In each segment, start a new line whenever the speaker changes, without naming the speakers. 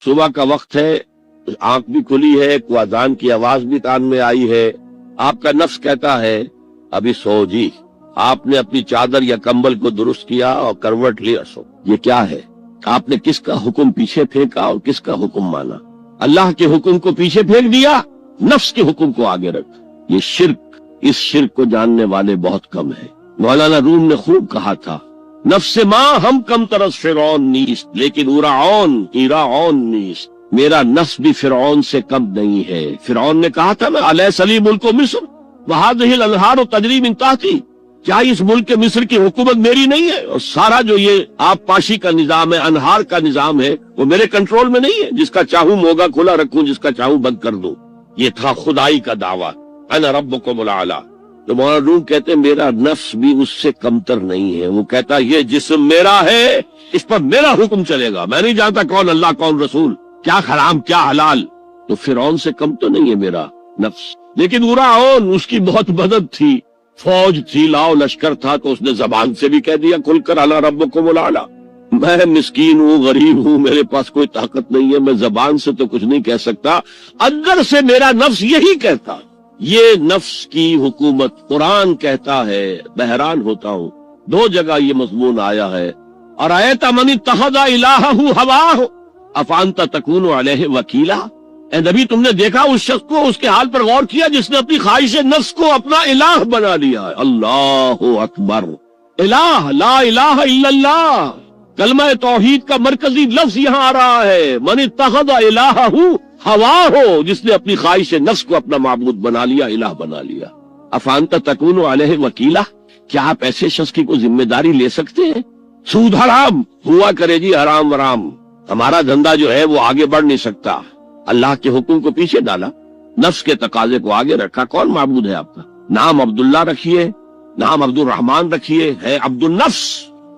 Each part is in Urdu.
صبح کا وقت ہے، آنکھ بھی کھلی ہے، کوئی اذان کی آواز بھی کان میں آئی ہے، آپ کا نفس کہتا ہے ابھی سو جی، آپ نے اپنی چادر یا کمبل کو درست کیا اور کروٹ لیا سو۔ یہ کیا ہے؟ آپ نے کس کا حکم پیچھے پھینکا اور کس کا حکم مانا؟ اللہ کے حکم کو پیچھے پھینک دیا، نفس کے حکم کو آگے رکھ۔ یہ شرک، اس شرک کو جاننے والے بہت کم ہیں۔ مولانا روم نے خوب کہا تھا، نفس ماں ہم کم ترس فرعون نیست لیکن ایراعون نیست۔ میرا نفس بھی فرعون سے کم نہیں ہے۔ فرعون نے کہا تھا نا الیس لی ملک مصر وہذہ الانہار تجری من تحتی، کیا اس ملک مصر کی حکومت میری نہیں ہے؟ اور سارا جو یہ آب پاشی کا نظام ہے، انہار کا نظام ہے، وہ میرے کنٹرول میں نہیں ہے؟ جس کا چاہوں موگا کھلا رکھوں، جس کا چاہوں بند کر دوں۔ یہ تھا خدائی کا دعویٰ، انا ربکم الاعلی۔ تو مولانا روم کہتے ہیں میرا نفس بھی اس سے کمتر نہیں ہے۔ وہ کہتا یہ جسم میرا ہے، اس پر میرا حکم چلے گا، میں نہیں جانتا کون اللہ کون رسول، کیا حرام کیا حلال۔ تو فرعون سے کم تو نہیں ہے میرا نفس، لیکن ایراعون اس کی بہت مدد تھی، فوج تھی، لاؤ لشکر تھا، تو اس نے زبان سے بھی کہہ دیا کھل کر انا ربکم الاعلی۔ میں مسکین ہوں، غریب ہوں، میرے پاس کوئی طاقت نہیں ہے، میں زبان سے تو کچھ نہیں کہہ سکتا، اندر سے میرا نفس یہی کہتا۔ یہ نفس کی حکومت قرآن کہتا ہے، بحران ہوتا ہوں۔ دو جگہ یہ مضمون آیا ہے، ارأیت من اتخذ الہہ ہواہ افانت تکون علیہ وکیلا۔ اے نبی تم نے دیکھا اس شخص کو، اس کے حال پر غور کیا جس نے اپنی خواہش نفس کو اپنا الہ بنا لیا ہے۔ اللہ اکبر، الہ لا الہ الا اللہ، کلمہ توحید کا مرکزی لفظ یہاں آ رہا ہے، من اتخذ الہہ ہوا ہو، جس نے اپنی خواہش نفس کو اپنا معبود بنا لیا، الہ بنا لیا۔ افانت تکون علیہ وکیلا، کیا آپ ایسے شخص کی کوئی ذمہ داری لے سکتے ہیں؟ سود حرام ہوا کرے جی، حرام ورام، ہمارا دھندا جو ہے وہ آگے بڑھ نہیں سکتا۔ اللہ کے حکم کو پیچھے ڈالا، نفس کے تقاضے کو آگے رکھا۔ کون معبود ہے آپ کا؟ نام عبداللہ رکھیے، نام عبد الرحمن رکھیے، ہے عبد النفس،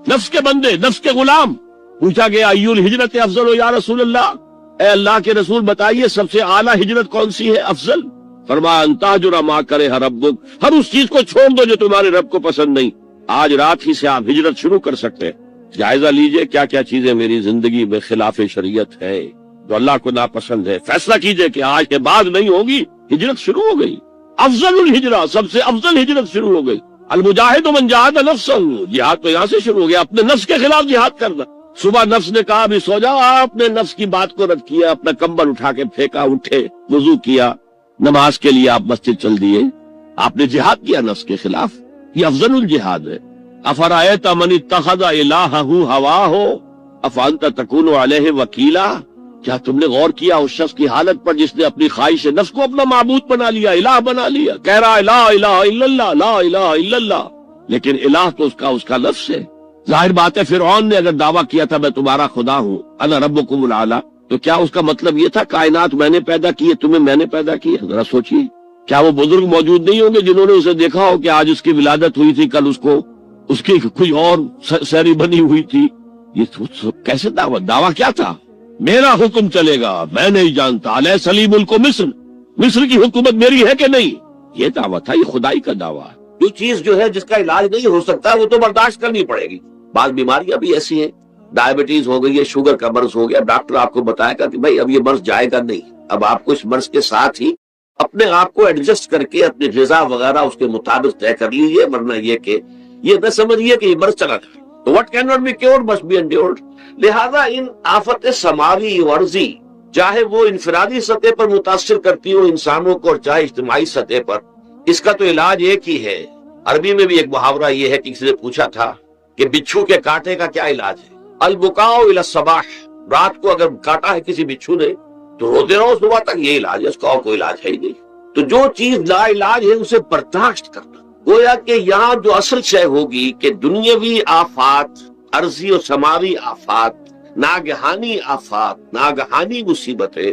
نفس کے بندے، نفس کے غلام۔ پوچھا گیا ای الہجرت افضل یا رسول اللہ، اے اللہ کے رسول بتائیے سب سے اعلیٰ ہجرت کون سی ہے، افضل؟ فرمایا ان تہجر ما کرہ ربک، ہر اس چیز کو چھوڑ دو جو تمہارے رب کو پسند نہیں۔ آج رات ہی سے آپ ہجرت شروع کر سکتے ہیں۔ جائزہ لیجئے کیا کیا چیزیں میری زندگی میں خلاف شریعت ہے، جو اللہ کو ناپسند ہے، فیصلہ کیجئے کہ آج کے بعد نہیں ہوگی۔ ہجرت شروع ہو گئی، افضل الہجرہ، سب سے افضل ہجرت شروع ہو گئی۔ المجاہد من جاہد نفسہ، جہاد تو یہاں سے شروع ہو گیا، اپنے نفس کے خلاف جہاد کرنا۔ صبح نفس نے کہا ابھی سو جاؤ، آپ نے نفس کی بات کو رد کیا، اپنا کمبل اٹھا کے پھینکا، اٹھے، وضو کیا، نماز کے لیے آپ مسجد چل دیے، آپ نے جہاد کیا نفس کے خلاف۔ یہ افضل الجہاد ہے۔ افرأیت من اتخذ الہہ ہواہ افانت تکون علیہ وکیلا، کیا تم نے غور کیا اس شخص کی حالت پر جس نے اپنی خواہش نفس کو اپنا معبود بنا لیا، الہ بنا لیا؟ کہہ رہا ہے لا الہ الا اللہ، لا الہ الا اللہ، لیکن الہ تو اس کا لفظ ہے۔ ظاہر بات ہے فرعون نے اگر دعویٰ کیا تھا میں تمہارا خدا ہوں، انا ربکم الاعلی، تو کیا اس کا مطلب یہ تھا کائنات میں نے پیدا کی ہے، تمہیں میں نے پیدا کی ہے؟ ذرا سوچئے، کیا وہ بزرگ موجود نہیں ہوں گے جنہوں نے اسے دیکھا ہو کہ آج اس کی ولادت ہوئی تھی، کل اس کی کوئی اور سیری بنی ہوئی تھی؟ یہ کیسے دعویٰ کیا تھا؟ میرا حکم چلے گا، میں نہیں جانتا، الیس لی ملک مصر، مصر کی حکومت میری ہے کہ نہیں؟ یہ دعویٰ تھا، یہ خدائی کا دعویٰ ہے۔ جو چیز جو ہے جس کا علاج نہیں ہو سکتا وہ تو برداشت کرنی پڑے گی۔ بعض بیماریاں بھی ایسی ہیں، ڈائبٹیز ہو گئی ہے، شوگر کا مرض ہو گیا، ڈاکٹر آپ کو بتائے گا کہ بھائی اب یہ مرض جائے گا نہیں، اب آپ کو اس مرض کے ساتھ ہی اپنے آپ کو ایڈجسٹ کر کے اپنی غذا وغیرہ اس کے مطابق طے کر لیجیے، ورنہ یہ کہ یہ نہ سمجھیے کہ یہ مرض چلا گیا۔ تو what cannot be cured must be endured۔ لہذا ان آفت سماوی ورزی، چاہے وہ انفرادی سطح پر متاثر کرتی ہو انسانوں کو اور چاہے اجتماعی سطح پر، اس کا تو علاج ایک ہی ہے۔ عربی میں بھی ایک محاورہ یہ ہے کہ کسی نے پوچھا تھا کہ بچھو کے کاٹے کا کیا علاج ہے؟ البکاء الی الصباح، رات کو اگر کاٹا ہے کسی بچھو نے تو روتے رہو صبح تک، یہ علاج ہے، اس کا اور کوئی علاج ہے ہی نہیں۔ تو جو چیز لا علاج ہے اسے برداشت کرنا، گویا کہ یہاں جو اصل شے ہوگی کہ دنیاوی آفات، عرضی و سماوی آفات، ناگہانی آفات، ناگہانی مصیبتیں،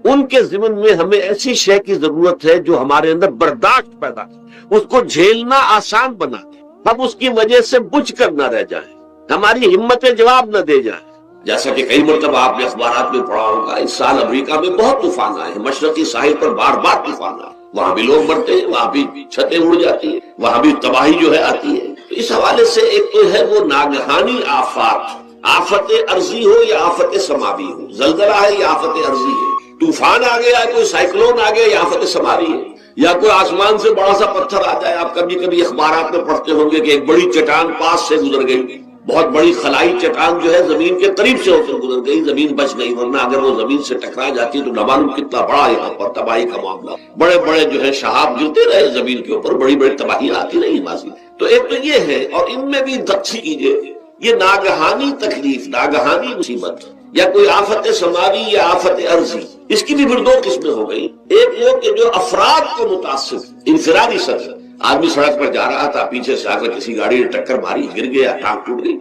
ان کے ضمن میں ہمیں ایسی شے کی ضرورت ہے جو ہمارے اندر برداشت پیدا کرے، اس کو جھیلنا آسان بنا دے، ہم اس کی وجہ سے بجھ کر نہ رہ جائیں، ہماری ہمتیں جواب نہ دے جائیں۔ جیسا کہ کئی مرتبہ آپ نے اخبارات میں پڑھا ہوگا، اس سال امریکہ میں بہت طوفان آئے ہیں، مشرقی ساحل پر بار بار طوفان آئے، وہاں بھی لوگ مرتے ہیں، وہاں بھی چھتیں اڑ جاتی ہیں، وہاں بھی تباہی جو ہے آتی ہے۔ تو اس حوالے سے ایک تو ہے وہ ناگہانی آفات، آفت ارضی ہو یا آفت سماوی ہو، زلزلہ ہے یا آفت ارضی ہے، طوفان آ گیا، کوئی سائیکلون آ گیا، یا آفت سماوی ہے، یا کوئی آسمان سے بڑا سا پتھر آ جائے۔ آپ کبھی کبھی اخبارات میں پڑھتے ہوں گے کہ ایک بڑی چٹان پاس سے گزر گئی، بہت بڑی خلائی چٹان جو ہے زمین کے قریب سے ہو کر گزر گئی، زمین بچ گئی، ورنہ اگر وہ زمین سے ٹکرا جاتی تو نہ معلوم کتنا بڑا یہاں پر تباہی کا معاملہ، بڑے بڑے جو ہے شہاب گرتے رہے زمین کے اوپر، بڑی بڑی تباہیاں آتی رہی ماضی۔ تو ایک تو یہ ہے، اور ان میں بھی دقت کیجئے، یہ ناگہانی تکلیف، ناگہانی مصیبت، یا کوئی آفت سماوی یا آفت ارضی، اس کی بھی پھر دو قسمیں ہو گئی۔ ایک وہ کہ جو افراد کو متاثر، انفرادی سطح، آدمی سڑک پر جا رہا تھا، پیچھے سے آ کر کسی گاڑی نے ٹکر ماری، گر گیا، ٹانگ ٹوٹ گئی،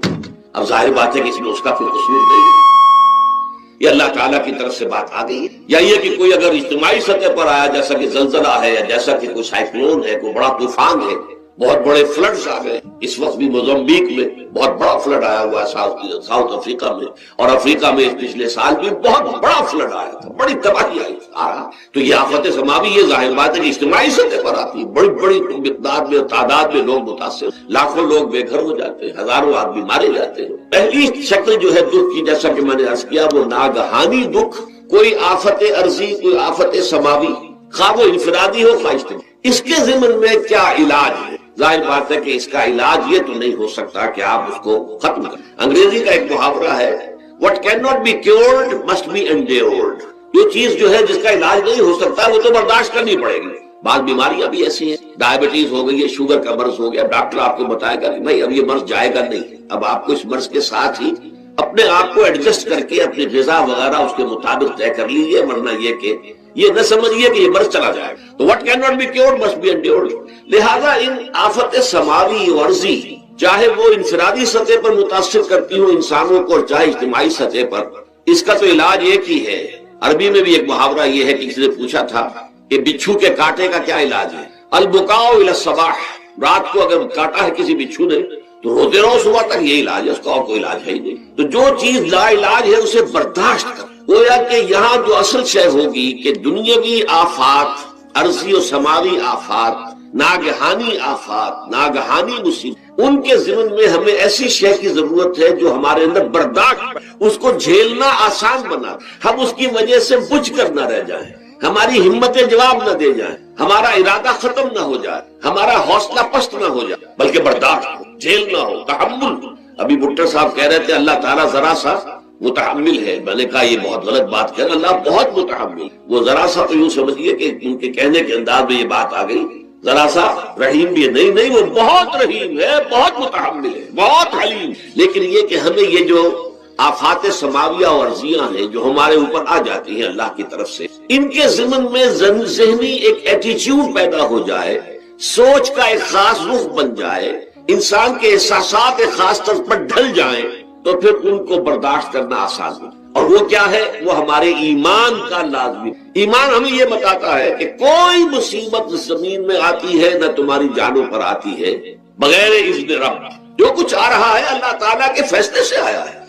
اب ظاہر بات ہے کہ اس میں اس کا کوئی قصور نہیں، یہ اللہ تعالیٰ کی طرف سے بات آ گئی ہے۔ یا یہ کہ کوئی اگر اجتماعی سطح پر آیا، جیسا کہ زلزلہ ہے، یا جیسا کہ کوئی سائیکلون ہے، کوئی بڑا طوفان ہے، بہت بڑے فلڈز آ گئے، اس وقت بھی موزمبیق میں بہت بڑا فلڈ آیا ہوا ہے، ساؤتھ افریقہ میں، اور افریقہ میں پچھلے سال بھی بہت بڑا فلڈ آیا تھا، بڑی تباہی آئی رہا۔ تو یہ آفت سماوی، یہ ظاہر بات ہے کہ اجتماعی سطح پر آتی ہے، بڑی بڑی مقدار میں، تعداد میں لوگ متاثر، لاکھوں لوگ بے گھر ہو جاتے ہیں، ہزاروں آدمی مارے جاتے ہیں۔ پہلی شکل جو ہے دکھ کی، جیسا کہ میں نے عرض کیا، وہ ناگہانی دکھ، کوئی آفت ارضی، کوئی آفت سماوی، خواہ وہ انفرادی ہو خواہ اجتماعی۔ اس کے ضمن میں کیا علاج ہے؟ ظاہر بات ہے کہ اس کا علاج یہ تو نہیں ہو سکتا کہ آپ اس کو ختم کریں۔ انگریزی کا ایک محاورہ ہے، what cannot be cured must be endured۔ جو چیز جو ہے جس کا علاج نہیں ہو سکتا وہ تو برداشت کرنی پڑے گی۔ بعض بیماریاں بھی ایسی ہیں، ڈائبٹیز ہو گئی ہے، شوگر کا مرض ہو گیا، ڈاکٹر آپ کو بتائے گا کہ بھائی اب یہ مرض جائے گا نہیں، اب آپ کو اس مرض کے ساتھ ہی اپنے آپ کو ایڈجسٹ کر کے اپنی غذا وغیرہ اس کے مطابق طے کر لیجیے، ورنہ یہ کہ یہ نہ سمجھیے کہ یہ مرض چلا جائے گا۔ تو what cannot be cured must be endured۔ لہذا ان آفت سماوی و ارضی، چاہے وہ انفرادی سطح پر متاثر کرتی ہوں انسانوں کو، اور چاہے اجتماعی سطح پر، اس کا تو علاج ایک ہی ہے۔ عربی میں بھی ایک محاورہ یہ ہے کہ کسی نے پوچھا تھا کہ بچھو کے کاٹے کا کیا علاج ہے؟ البکاء الی الصباح، رات کو اگر کاٹا ہے کسی بچھو نے تو روتے رہو صبح تک، یہ علاج ہے، اس کا اور کوئی علاج ہے ہی نہیں۔ تو جو چیز لا علاج ہے اسے برداشت کر، گویا کہ یہاں جو اصل شے ہوگی کہ دنیاوی آفات، عرضی و سماوی آفات، ناگہانی آفات، ناگہانی مصیبت، ان کے ضمن میں ہمیں ایسی شے کی ضرورت ہے جو ہمارے اندر برداشت، اس کو جھیلنا آسان بنا، ہم اس کی وجہ سے بجھ کر نہ رہ جائیں، ہماری ہمتیں جواب نہ دے جائیں، ہمارا ارادہ ختم نہ ہو جائے، ہمارا حوصلہ پست نہ ہو جائے، بلکہ برداشت ہو، جھیلنا ہو، تحمل۔ ابھی بھٹر صاحب کہہ رہے تھے اللہ تعالیٰ ذرا سا متحمل ہے، میں نے کہا یہ بہت غلط بات کہہ رہا، اللہ بہت متحمل، وہ ذرا سا تو یوں سمجھیے کہ ان کے کہنے کے انداز میں یہ بات آ گئی، ذرا سا رحیم بھی ہے، نہیں وہ بہت رحیم ہے، بہت متحمل ہے، بہت حلیم۔ لیکن یہ کہ ہمیں یہ جو آفات سماویہ اور ارضیاں ہیں جو ہمارے اوپر آ جاتی ہیں اللہ کی طرف سے، ان کے ضمن میں ذہنی ایک ایٹیچیوڈ پیدا ہو جائے، سوچ کا ایک خاص رخ بن جائے، انسان کے احساسات ایک خاص طرز پر ڈھل جائیں، تو پھر ان کو برداشت کرنا آسان ہو۔ اور وہ کیا ہے؟ وہ ہمارے ایمان کا لازمی۔ ایمان ہمیں یہ بتاتا ہے کہ کوئی مصیبت زمین میں آتی ہے نہ تمہاری جانوں پر آتی ہے بغیر اذن رب، جو کچھ آ رہا ہے اللہ تعالیٰ کے فیصلے سے آیا ہے۔